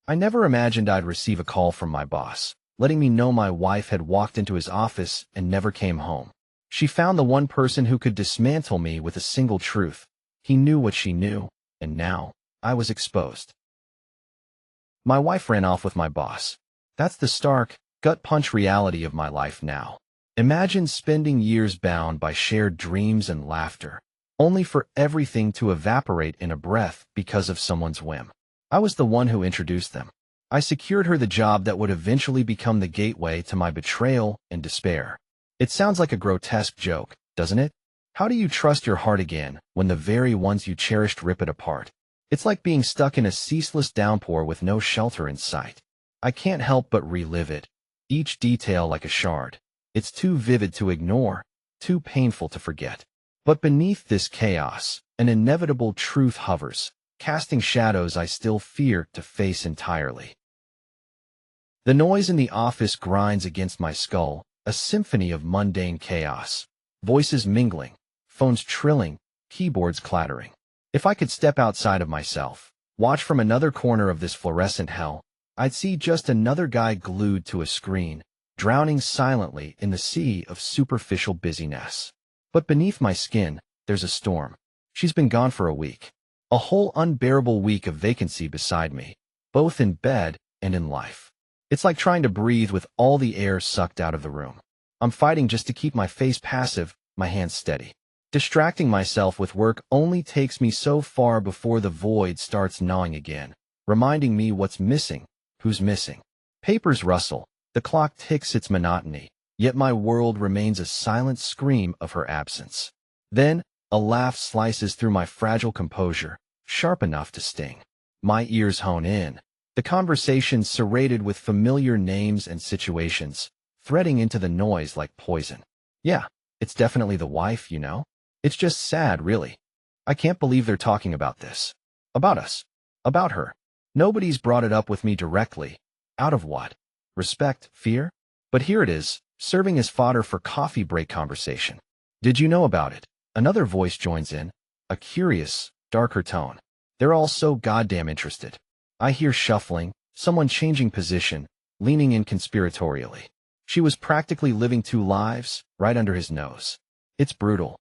I never imagined I'd receive a call from my boss, letting me know my wife had walked into his office and never came home. She found the one person who could dismantle me with a single truth. He knew what she knew, and now I was exposed. My wife ran off with my boss. That's the stark, gut-punch reality of my life now. Imagine spending years bound by shared dreams and laughter, only for everything to evaporate in a breath because of someone's whim. I was the one who introduced them. I secured her the job that would eventually become the gateway to my betrayal and despair. It sounds like a grotesque joke, doesn't it? How do you trust your heart again when the very ones you cherished rip it apart? It's like being stuck in a ceaseless downpour with no shelter in sight. I can't help but relive it, each detail like a shard. It's too vivid to ignore, too painful to forget. But beneath this chaos, an inevitable truth hovers, casting shadows I still fear to face entirely. The noise in the office grinds against my skull, a symphony of mundane chaos. Voices mingling, phones trilling, keyboards clattering. If I could step outside of myself, watch from another corner of this fluorescent hell, I'd see just another guy glued to a screen, drowning silently in the sea of superficial busyness. But beneath my skin, there's a storm. She's been gone for a week. A whole unbearable week of vacancy beside me, both in bed and in life. It's like trying to breathe with all the air sucked out of the room. I'm fighting just to keep my face passive, my hands steady. Distracting myself with work only takes me so far before the void starts gnawing again, reminding me what's missing, who's missing. Papers rustle, the clock ticks its monotony, yet my world remains a silent scream of her absence. Then, a laugh slices through my fragile composure, sharp enough to sting. My ears hone in. The conversation serrated with familiar names and situations, threading into the noise like poison. Yeah, it's definitely the wife, you know? It's just sad, really. I can't believe they're talking about this. About us. About her. Nobody's brought it up with me directly. Out of what? Respect? Fear? But here it is, serving as fodder for coffee break conversation. Did you know about it? Another voice joins in, a curious, darker tone. They're all so goddamn interested. I hear shuffling, someone changing position, leaning in conspiratorially. She was practically living two lives, right under his nose. It's brutal.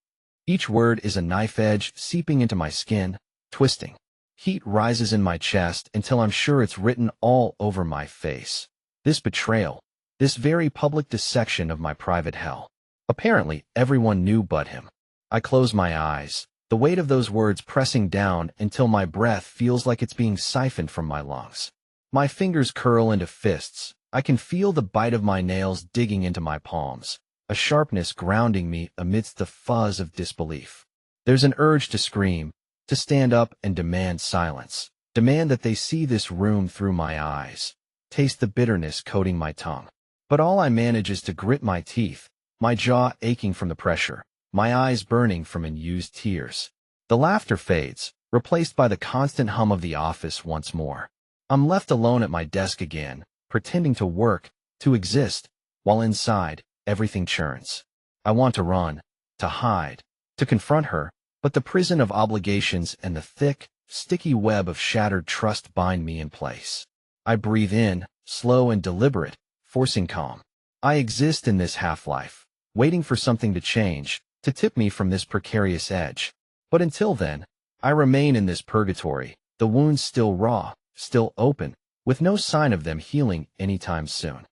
Each word is a knife edge seeping into my skin, twisting. Heat rises in my chest until I'm sure it's written all over my face. This betrayal, this very public dissection of my private hell. Apparently, everyone knew but him. I close my eyes, the weight of those words pressing down until my breath feels like it's being siphoned from my lungs. My fingers curl into fists. I can feel the bite of my nails digging into my palms, a sharpness grounding me amidst the fuzz of disbelief. There's an urge to scream, to stand up and demand silence, demand that they see this room through my eyes, taste the bitterness coating my tongue. But all I manage is to grit my teeth, my jaw aching from the pressure, my eyes burning from unused tears. The laughter fades, replaced by the constant hum of the office once more. I'm left alone at my desk again, pretending to work, to exist, while inside, everything churns. I want to run, to hide, to confront her, but the prison of obligations and the thick, sticky web of shattered trust bind me in place. I breathe in, slow and deliberate, forcing calm. I exist in this half-life, waiting for something to change, to tip me from this precarious edge. But until then, I remain in this purgatory, the wounds still raw, still open, with no sign of them healing anytime soon.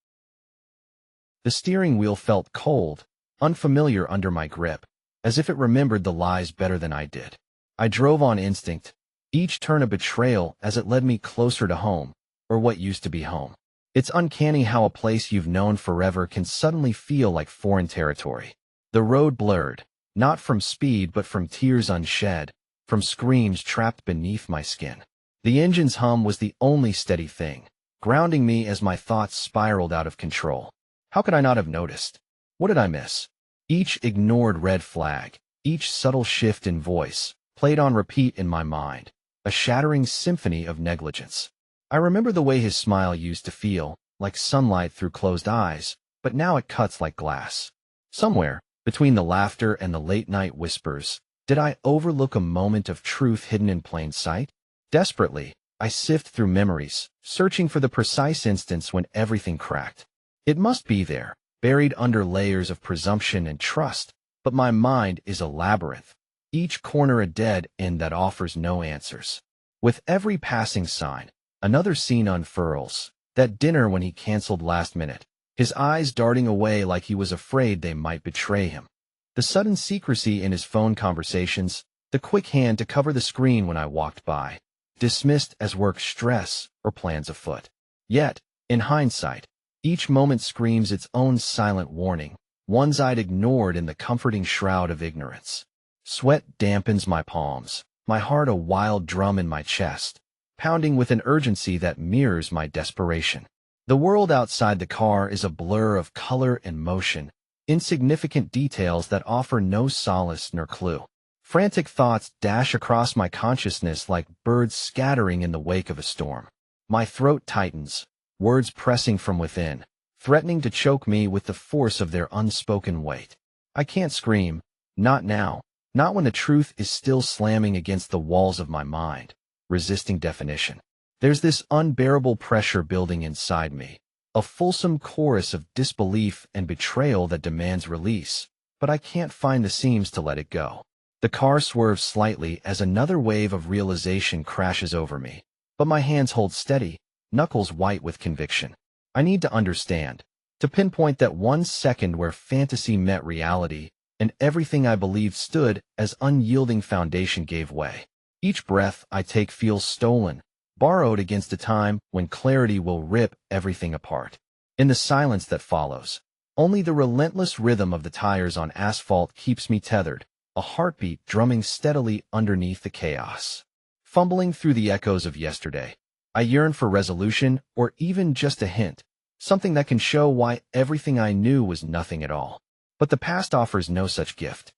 The steering wheel felt cold, unfamiliar under my grip, as if it remembered the lies better than I did. I drove on instinct, each turn a betrayal as it led me closer to home, or what used to be home. It's uncanny how a place you've known forever can suddenly feel like foreign territory. The road blurred, not from speed but from tears unshed, from screams trapped beneath my skin. The engine's hum was the only steady thing, grounding me as my thoughts spiraled out of control. How could I not have noticed? What did I miss? Each ignored red flag, each subtle shift in voice, played on repeat in my mind, a shattering symphony of negligence. I remember the way his smile used to feel, like sunlight through closed eyes, but now it cuts like glass. Somewhere, between the laughter and the late-night whispers, did I overlook a moment of truth hidden in plain sight? Desperately, I sift through memories, searching for the precise instance when everything cracked. It must be there, buried under layers of presumption and trust, but my mind is a labyrinth, each corner a dead end that offers no answers. With every passing sign, another scene unfurls. That dinner when he canceled last minute, his eyes darting away like he was afraid they might betray him. The sudden secrecy in his phone conversations, the quick hand to cover the screen when I walked by, dismissed as work stress or plans afoot. Yet, in hindsight, each moment screams its own silent warning, ones I'd ignored in the comforting shroud of ignorance. Sweat dampens my palms, my heart a wild drum in my chest, pounding with an urgency that mirrors my desperation. The world outside the car is a blur of color and motion, insignificant details that offer no solace nor clue. Frantic thoughts dash across my consciousness like birds scattering in the wake of a storm. My throat tightens, words pressing from within, threatening to choke me with the force of their unspoken weight. I can't scream, not now, not when the truth is still slamming against the walls of my mind, resisting definition. There's this unbearable pressure building inside me, a fulsome chorus of disbelief and betrayal that demands release, but I can't find the seams to let it go. The car swerves slightly as another wave of realization crashes over me, but my hands hold steady, knuckles white with conviction. I need to understand, to pinpoint that 1 second where fantasy met reality, and everything I believed stood as unyielding foundation gave way. Each breath I take feels stolen, borrowed against a time when clarity will rip everything apart. In the silence that follows, only the relentless rhythm of the tires on asphalt keeps me tethered, a heartbeat drumming steadily underneath the chaos. Fumbling through the echoes of yesterday, I yearn for resolution or even just a hint, something that can show why everything I knew was nothing at all. But the past offers no such gift.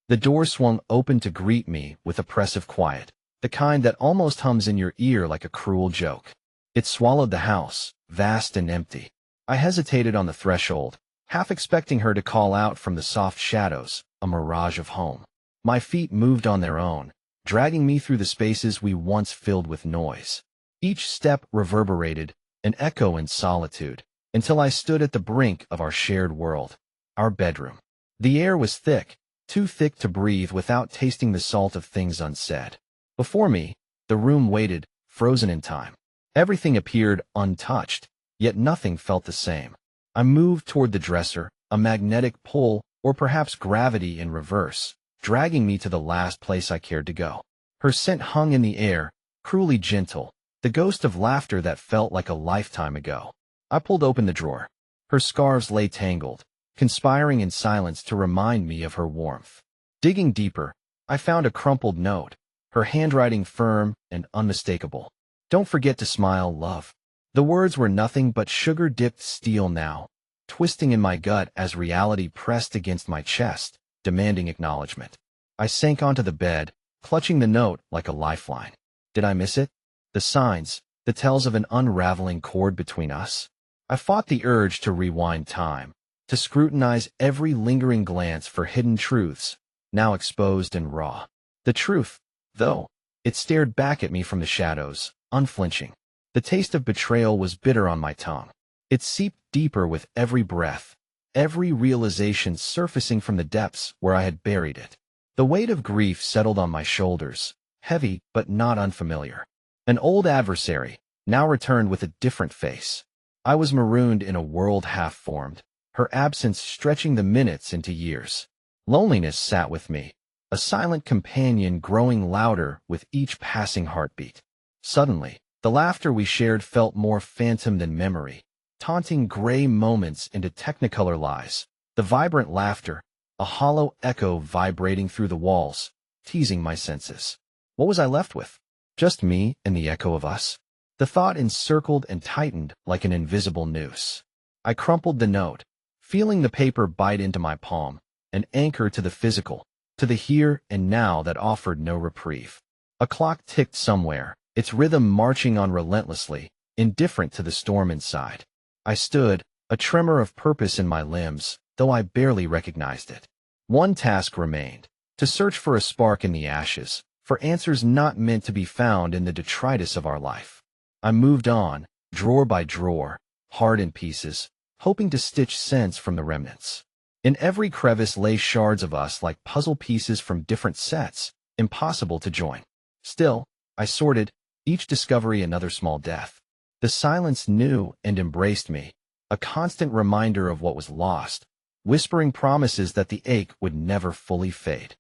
The door swung open to greet me with oppressive quiet, the kind that almost hums in your ear like a cruel joke. It swallowed the house, vast and empty. I hesitated on the threshold, half expecting her to call out from the soft shadows, a mirage of home. My feet moved on their own, dragging me through the spaces we once filled with noise. Each step reverberated, an echo in solitude, until I stood at the brink of our shared world, our bedroom. The air was thick, too thick to breathe without tasting the salt of things unsaid. Before me, the room waited, frozen in time. Everything appeared untouched, yet nothing felt the same. I moved toward the dresser, a magnetic pull, or perhaps gravity in reverse, dragging me to the last place I cared to go. Her scent hung in the air, cruelly gentle, the ghost of laughter that felt like a lifetime ago. I pulled open the drawer. Her scarves lay tangled, conspiring in silence to remind me of her warmth. Digging deeper, I found a crumpled note, her handwriting firm and unmistakable. "Don't forget to smile, love." The words were nothing but sugar-dipped steel now, twisting in my gut as reality pressed against my chest, demanding acknowledgement. I sank onto the bed, clutching the note like a lifeline. Did I miss it? The signs, the tells of an unraveling cord between us? I fought the urge to rewind time, to scrutinize every lingering glance for hidden truths, now exposed and raw. The truth, though, it stared back at me from the shadows, unflinching. The taste of betrayal was bitter on my tongue. It seeped deeper with every breath, every realization surfacing from the depths where I had buried it. The weight of grief settled on my shoulders, heavy but not unfamiliar. An old adversary, now returned with a different face. I was marooned in a world half-formed, her absence stretching the minutes into years. Loneliness sat with me, a silent companion growing louder with each passing heartbeat. Suddenly, the laughter we shared felt more phantom than memory, taunting gray moments into technicolor lies. The vibrant laughter, a hollow echo vibrating through the walls, teasing my senses. What was I left with? Just me and the echo of us? The thought encircled and tightened like an invisible noose. I crumpled the note, feeling the paper bite into my palm, an anchor to the physical, to the here and now that offered no reprieve. A clock ticked somewhere, its rhythm marching on relentlessly, indifferent to the storm inside. I stood, a tremor of purpose in my limbs, though I barely recognized it. One task remained, to search for a spark in the ashes, for answers not meant to be found in the detritus of our life. I moved on, drawer by drawer, heart in pieces, hoping to stitch sense from the remnants. In every crevice lay shards of us like puzzle pieces from different sets, impossible to join. Still, I sorted, each discovery another small death. The silence knew and embraced me, a constant reminder of what was lost, whispering promises that the ache would never fully fade.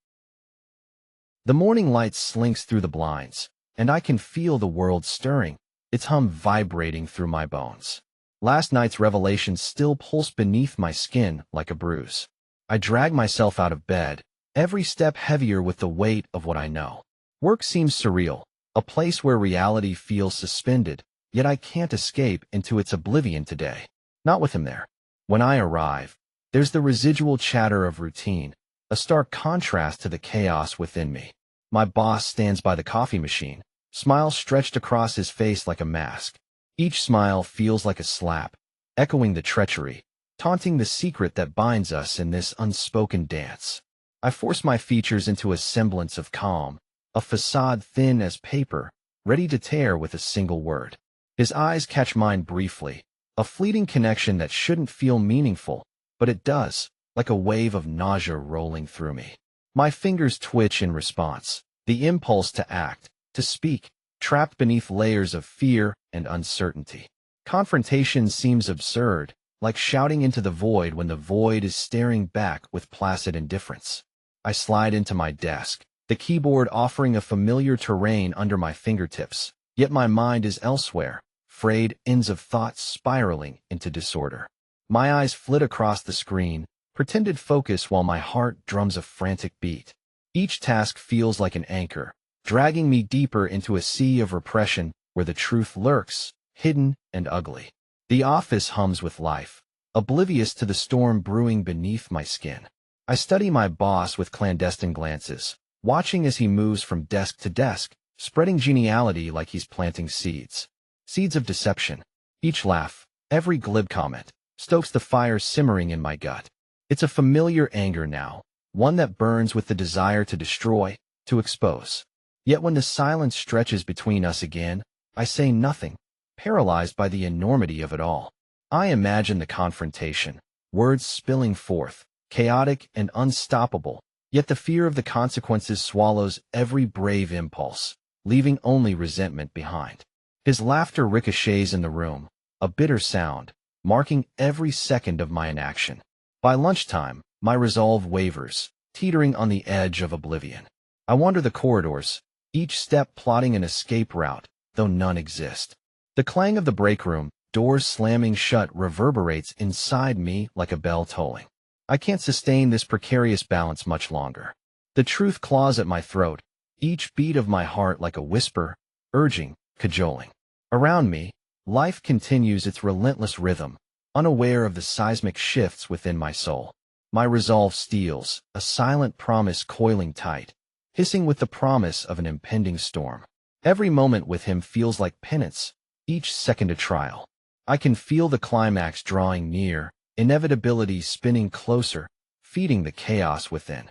The morning light slinks through the blinds, and I can feel the world stirring, its hum vibrating through my bones. Last night's revelations still pulse beneath my skin like a bruise. I drag myself out of bed, every step heavier with the weight of what I know. Work seems surreal, a place where reality feels suspended, yet I can't escape into its oblivion today. Not with him there. When I arrive, there's the residual chatter of routine, a stark contrast to the chaos within me. My boss stands by the coffee machine, smile stretched across his face like a mask. Each smile feels like a slap, echoing the treachery, taunting the secret that binds us in this unspoken dance. I force my features into a semblance of calm, a facade thin as paper, ready to tear with a single word. His eyes catch mine briefly, a fleeting connection that shouldn't feel meaningful, but it does, like a wave of nausea rolling through me. My fingers twitch in response, the impulse to act, to speak, trapped beneath layers of fear and uncertainty. Confrontation seems absurd, like shouting into the void when the void is staring back with placid indifference. I slide into my desk, the keyboard offering a familiar terrain under my fingertips, yet my mind is elsewhere, frayed ends of thought spiraling into disorder. My eyes flit across the screen, pretended focus while my heart drums a frantic beat. Each task feels like an anchor, dragging me deeper into a sea of repression where the truth lurks, hidden and ugly. The office hums with life, oblivious to the storm brewing beneath my skin. I study my boss with clandestine glances, watching as he moves from desk to desk, spreading geniality like he's planting seeds. Seeds of deception. Each laugh, every glib comment, stokes the fire simmering in my gut. It's a familiar anger now, one that burns with the desire to destroy, to expose. Yet when the silence stretches between us again, I say nothing, paralyzed by the enormity of it all. I imagine the confrontation, words spilling forth, chaotic and unstoppable, yet the fear of the consequences swallows every brave impulse, leaving only resentment behind. His laughter ricochets in the room, a bitter sound, marking every second of my inaction. By lunchtime, my resolve wavers, teetering on the edge of oblivion. I wander the corridors, each step plotting an escape route, though none exist. The clang of the break room, doors slamming shut reverberates inside me like a bell tolling. I can't sustain this precarious balance much longer. The truth claws at my throat, each beat of my heart like a whisper, urging, cajoling. Around me, life continues its relentless rhythm, unaware of the seismic shifts within my soul. My resolve steels, a silent promise coiling tight, hissing with the promise of an impending storm. Every moment with him feels like penance, each second a trial. I can feel the climax drawing near, inevitability spinning closer, feeding the chaos within.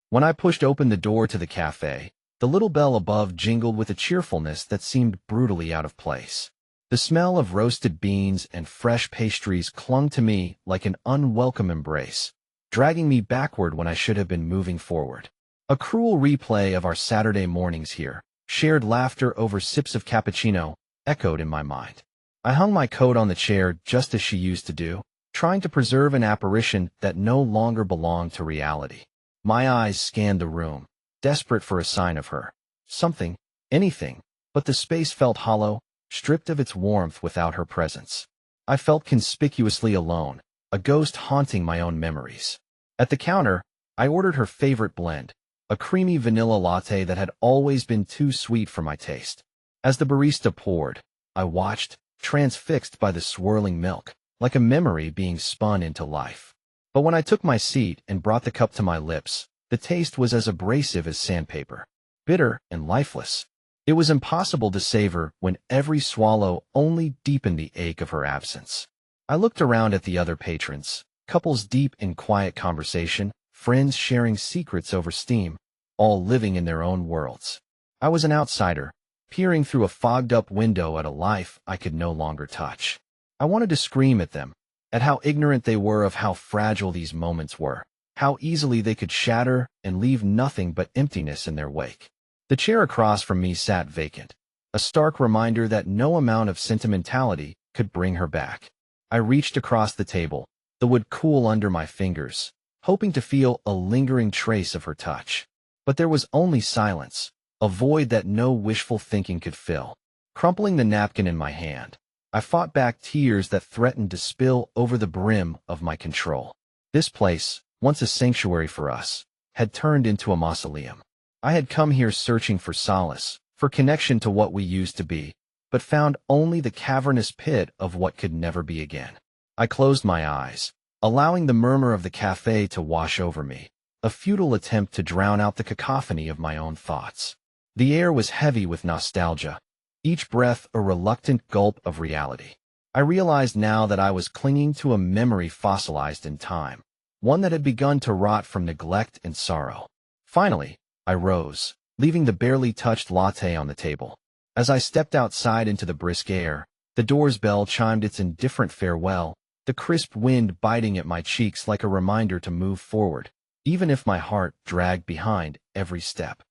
When I pushed open the door to the cafe, the little bell above jingled with a cheerfulness that seemed brutally out of place. The smell of roasted beans and fresh pastries clung to me like an unwelcome embrace, dragging me backward when I should have been moving forward. A cruel replay of our Saturday mornings here, shared laughter over sips of cappuccino, echoed in my mind. I hung my coat on the chair just as she used to do, trying to preserve an apparition that no longer belonged to reality. My eyes scanned the room, desperate for a sign of her. Something, anything, but the space felt hollow, stripped of its warmth without her presence. I felt conspicuously alone, a ghost haunting my own memories. At the counter, I ordered her favorite blend, a creamy vanilla latte that had always been too sweet for my taste. As the barista poured, I watched, transfixed by the swirling milk, like a memory being spun into life. But when I took my seat and brought the cup to my lips, the taste was as abrasive as sandpaper, bitter and lifeless. It was impossible to savor when every swallow only deepened the ache of her absence. I looked around at the other patrons, couples deep in quiet conversation, friends sharing secrets over steam. all living in their own worlds. I was an outsider, peering through a fogged-up window at a life I could no longer touch. I wanted to scream at them, at how ignorant they were of how fragile these moments were, how easily they could shatter and leave nothing but emptiness in their wake. The chair across from me sat vacant, a stark reminder that no amount of sentimentality could bring her back. I reached across the table, the wood cool under my fingers, hoping to feel a lingering trace of her touch. But there was only silence, a void that no wishful thinking could fill. Crumpling the napkin in my hand, I fought back tears that threatened to spill over the brim of my control. This place, once a sanctuary for us, had turned into a mausoleum. I had come here searching for solace, for connection to what we used to be, but found only the cavernous pit of what could never be again. I closed my eyes, allowing the murmur of the cafe to wash over me, a futile attempt to drown out the cacophony of my own thoughts. The air was heavy with nostalgia, each breath a reluctant gulp of reality. I realized now that I was clinging to a memory fossilized in time, one that had begun to rot from neglect and sorrow. Finally, I rose, leaving the barely touched latte on the table. As I stepped outside into the brisk air, the door's bell chimed its indifferent farewell, the crisp wind biting at my cheeks like a reminder to move forward, even if my heart dragged behind every step.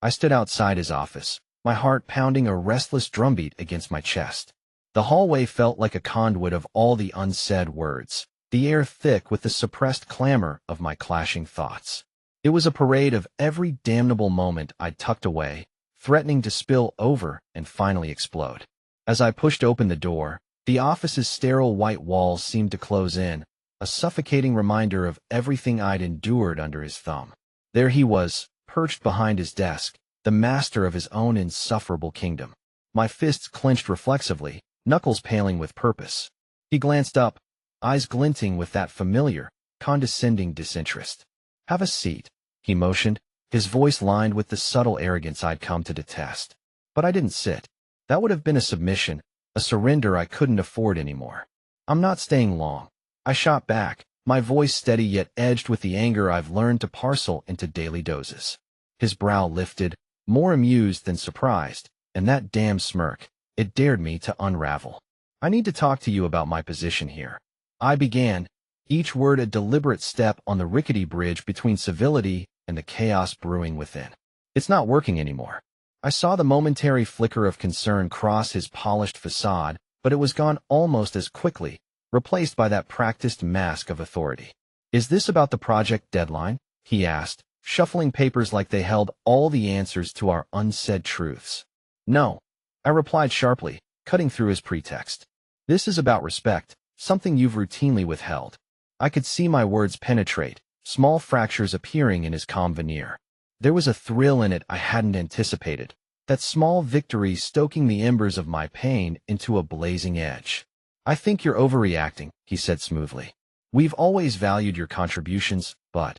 I stood outside his office, my heart pounding a restless drumbeat against my chest. The hallway felt like a conduit of all the unsaid words, the air thick with the suppressed clamor of my clashing thoughts. It was a parade of every damnable moment I'd tucked away, threatening to spill over and finally explode. As I pushed open the door, the office's sterile white walls seemed to close in, a suffocating reminder of everything I'd endured under his thumb. There he was, perched behind his desk, the master of his own insufferable kingdom. My fists clenched reflexively, knuckles paling with purpose. He glanced up, eyes glinting with that familiar, condescending disinterest. "Have a seat," he motioned, his voice lined with the subtle arrogance I'd come to detest. But I didn't sit. That would have been a submission, a surrender I couldn't afford anymore. "I'm not staying long," I shot back, my voice steady yet edged with the anger I've learned to parcel into daily doses. His brow lifted, more amused than surprised, and that damn smirk, it dared me to unravel. "I need to talk to you about my position here," I began, each word a deliberate step on the rickety bridge between civility and the chaos brewing within. "It's not working anymore." I saw the momentary flicker of concern cross his polished facade, but it was gone almost as quickly, replaced by that practiced mask of authority. "Is this about the project deadline?" he asked, shuffling papers like they held all the answers to our unsaid truths. "No," I replied sharply, cutting through his pretext. "This is about respect, something you've routinely withheld." I could see my words penetrate, small fractures appearing in his calm veneer. There was a thrill in it I hadn't anticipated, that small victory stoking the embers of my pain into a blazing edge. "I think you're overreacting," he said smoothly. "We've always valued your contributions, but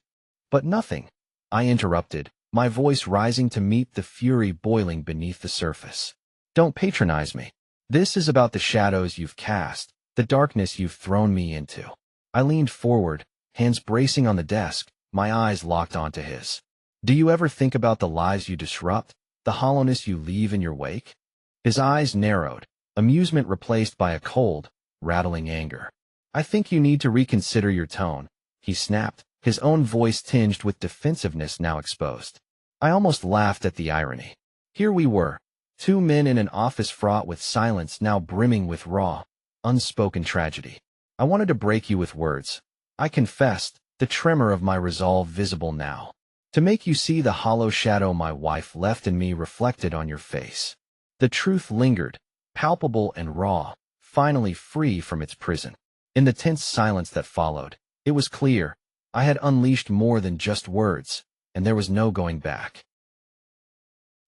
nothing," I interrupted, my voice rising to meet the fury boiling beneath the surface. "Don't patronize me. This is about the shadows you've cast, the darkness you've thrown me into." I leaned forward, hands bracing on the desk, my eyes locked onto his. "Do you ever think about the lives you disrupt, the hollowness you leave in your wake?" His eyes narrowed, amusement replaced by a cold, rattling anger. "I think you need to reconsider your tone," he snapped, his own voice tinged with defensiveness now exposed. I almost laughed at the irony. Here we were, two men in an office fraught with silence now brimming with raw, unspoken tragedy. I wanted to break you with words. I confessed, the tremor of my resolve visible now. To make you see the hollow shadow my wife left in me reflected on your face. The truth lingered, palpable and raw, finally free from its prison. In the tense silence that followed, it was clear, I had unleashed more than just words, and there was no going back.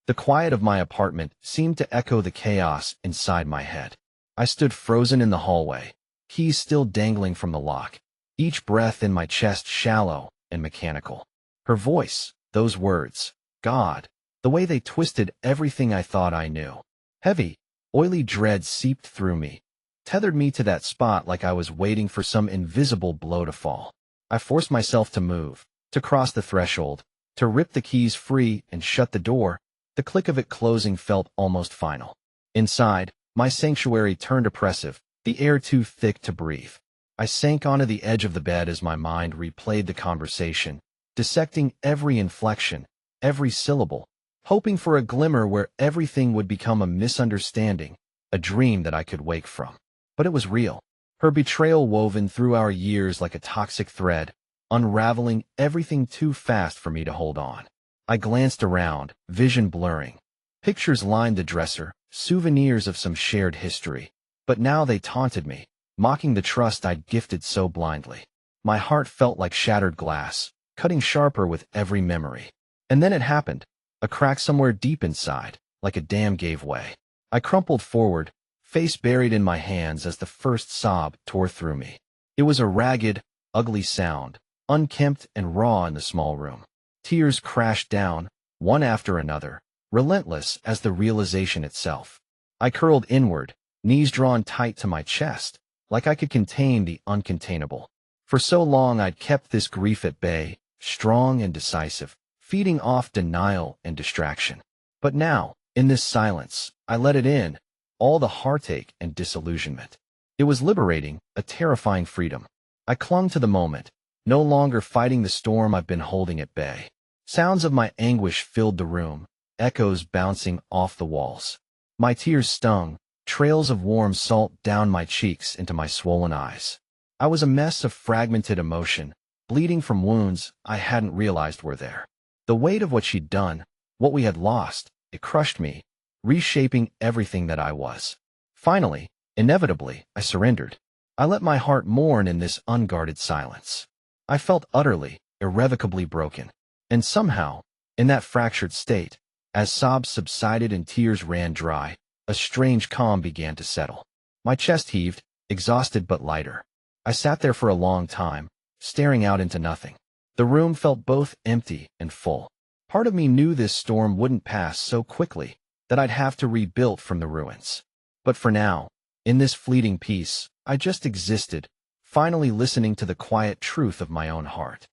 The quiet of my apartment seemed to echo the chaos inside my head. I stood frozen in the hallway, keys still dangling from the lock, each breath in my chest shallow and mechanical. Her voice, those words, God, the way they twisted everything I thought I knew. Heavy, oily dread seeped through me, tethered me to that spot like I was waiting for some invisible blow to fall. I forced myself to move, to cross the threshold, To rip the keys free and shut the door, the click of it closing felt almost final. Inside, my sanctuary turned oppressive, the air too thick to breathe. I sank onto the edge of the bed as my mind replayed the conversation, dissecting every inflection, every syllable, hoping for a glimmer where everything would become a misunderstanding, a dream that I could wake from. But it was real. Her betrayal woven through our years like a toxic thread, unraveling everything too fast for me to hold on. I glanced around, vision blurring. Pictures lined the dresser, souvenirs of some shared history. But now they taunted me, mocking the trust I'd gifted so blindly. My heart felt like shattered glass, cutting sharper with every memory. And then it happened. A crack somewhere deep inside, like a dam gave way. I crumpled forward, face buried in my hands as the first sob tore through me. It was a ragged, ugly sound, unkempt and raw in the small room. Tears crashed down, one after another, relentless as the realization itself. I curled inward, knees drawn tight to my chest, like I could contain the uncontainable. For so long I'd kept this grief at bay, strong and decisive, feeding off denial and distraction. But now, in this silence, I let it in, all the heartache and disillusionment. It was liberating, a terrifying freedom. I clung to the moment, no longer fighting the storm I've been holding at bay. Sounds of my anguish filled the room, echoes bouncing off the walls. My tears stung, trails of warm salt down my cheeks into my swollen eyes. I was a mess of fragmented emotion, bleeding from wounds I hadn't realized were there. The weight of what she'd done, what we had lost, it crushed me, reshaping everything that I was. Finally, inevitably, I surrendered. I let my heart mourn in this unguarded silence. I felt utterly, irrevocably broken. And somehow, in that fractured state, as sobs subsided and tears ran dry, a strange calm began to settle. My chest heaved, exhausted but lighter. I sat there for a long time, staring out into nothing. The room felt both empty and full. Part of me knew this storm wouldn't pass so quickly, that I'd have to rebuild from the ruins. But for now, in this fleeting peace, I just existed, finally listening to the quiet truth of my own heart.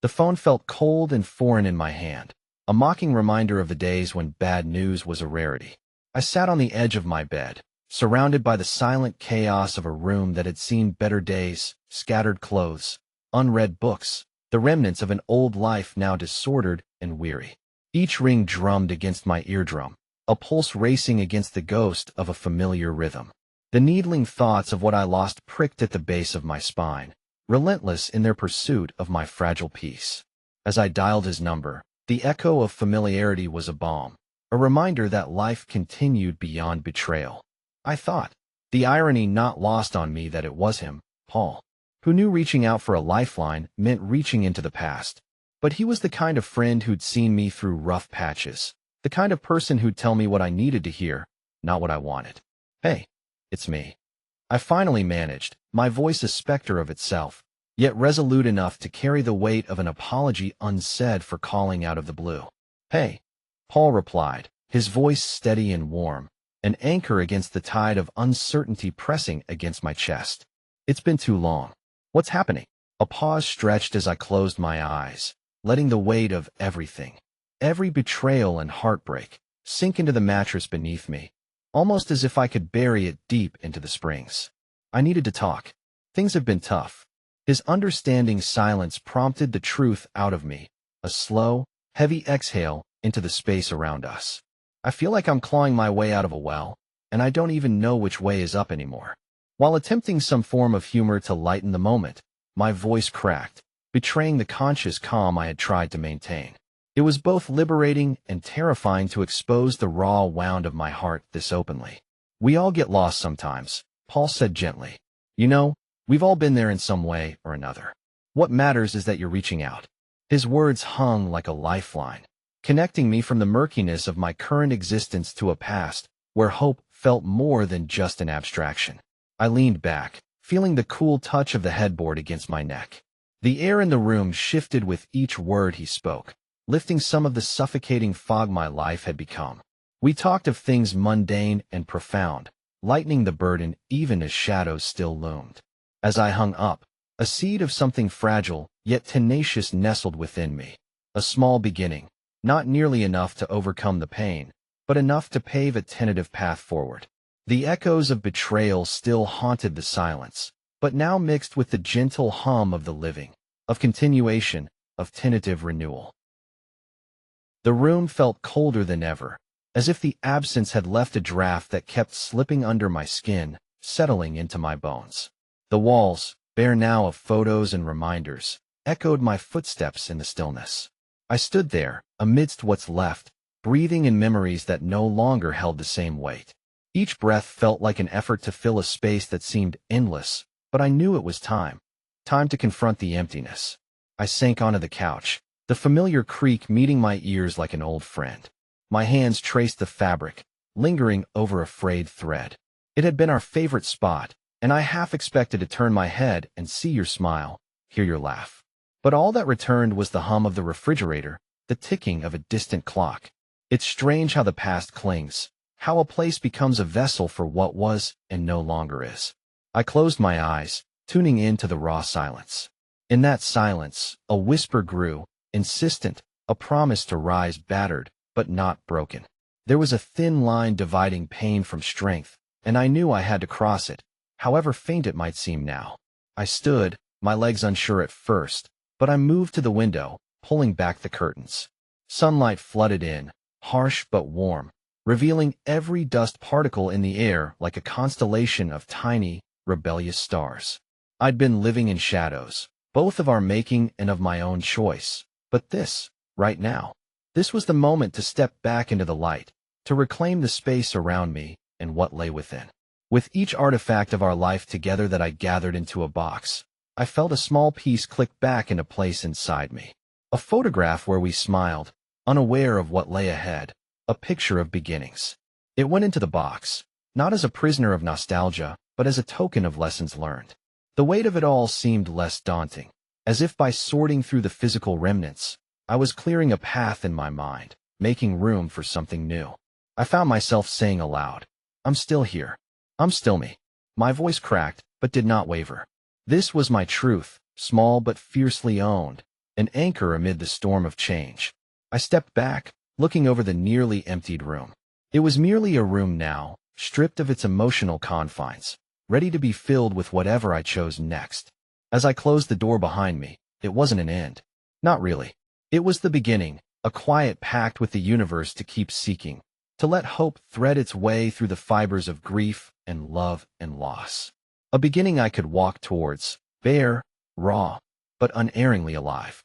The phone felt cold and foreign in my hand, a mocking reminder of the days when bad news was a rarity. I sat on the edge of my bed, surrounded by the silent chaos of a room that had seen better days, scattered clothes, unread books, the remnants of an old life now disordered and weary. Each ring drummed against my eardrum, a pulse racing against the ghost of a familiar rhythm. The needling thoughts of what I lost pricked at the base of my spine, relentless in their pursuit of my fragile peace. As I dialed his number, the echo of familiarity was a balm, a reminder that life continued beyond betrayal. I thought, the irony not lost on me that it was him, Paul, who knew reaching out for a lifeline meant reaching into the past. But he was the kind of friend who'd seen me through rough patches, the kind of person who'd tell me what I needed to hear, not what I wanted. Hey, it's me. I finally managed, my voice a specter of itself, yet resolute enough to carry the weight of an apology unsaid for calling out of the blue. Hey, Paul replied, his voice steady and warm, an anchor against the tide of uncertainty pressing against my chest. It's been too long. What's happening? A pause stretched as I closed my eyes, letting the weight of everything, every betrayal and heartbreak, sink into the mattress beneath me, almost as if I could bury it deep into the springs. I needed to talk. Things have been tough. His understanding silence prompted the truth out of me, a slow, heavy exhale into the space around us. I feel like I'm clawing my way out of a well, and I don't even know which way is up anymore. While attempting some form of humor to lighten the moment, my voice cracked, betraying the conscious calm I had tried to maintain. It was both liberating and terrifying to expose the raw wound of my heart this openly. We all get lost sometimes, Paul said gently. You know, we've all been there in some way or another. What matters is that you're reaching out. His words hung like a lifeline, connecting me from the murkiness of my current existence to a past where hope felt more than just an abstraction. I leaned back, feeling the cool touch of the headboard against my neck. The air in the room shifted with each word he spoke, lifting some of the suffocating fog my life had become. We talked of things mundane and profound, lightening the burden even as shadows still loomed. As I hung up, a seed of something fragile yet tenacious nestled within me, A small beginning, not nearly enough to overcome the pain, but enough to pave a tentative path forward. The echoes of betrayal still haunted the silence, but now mixed with the gentle hum of the living, of continuation, of tentative renewal. The room felt colder than ever, as if the absence had left a draft that kept slipping under my skin, settling into my bones. The walls, bare now of photos and reminders, echoed my footsteps in the stillness. I stood there, amidst what's left, breathing in memories that no longer held the same weight. Each breath felt like an effort to fill a space that seemed endless, but I knew it was time. Time to confront the emptiness. I sank onto the couch, the familiar creak meeting my ears like an old friend. My hands traced the fabric, lingering over a frayed thread. It had been our favorite spot, and I half expected to turn my head and see your smile, hear your laugh. But all that returned was the hum of the refrigerator, the ticking of a distant clock. It's strange how the past clings, how a place becomes a vessel for what was and no longer is. I closed my eyes, tuning in to the raw silence. In that silence, a whisper grew, insistent, a promise to rise battered, but not broken. There was a thin line dividing pain from strength, and I knew I had to cross it, however faint it might seem now. I stood, my legs unsure at first, but I moved to the window, pulling back the curtains. Sunlight flooded in, harsh but warm, revealing every dust particle in the air like a constellation of tiny, rebellious stars. I'd been living in shadows, both of our making and of my own choice, but this, right now, this was the moment to step back into the light, to reclaim the space around me and what lay within. With each artifact of our life together that I gathered into a box, I felt a small piece click back into place inside me. A photograph where we smiled, unaware of what lay ahead, a picture of beginnings. It went into the box, not as a prisoner of nostalgia, but as a token of lessons learned. The weight of it all seemed less daunting, as if by sorting through the physical remnants, I was clearing a path in my mind, making room for something new. I found myself saying aloud, "I'm still here. I'm still me." My voice cracked, but did not waver. This was my truth, small but fiercely owned, an anchor amid the storm of change. I stepped back, looking over the nearly emptied room. It was merely a room now, stripped of its emotional confines, ready to be filled with whatever I chose next. As I closed the door behind me, it wasn't an end. Not really. It was the beginning, a quiet pact with the universe to keep seeking, to let hope thread its way through the fibers of grief and love and loss. A beginning I could walk towards, bare, raw, but unerringly alive.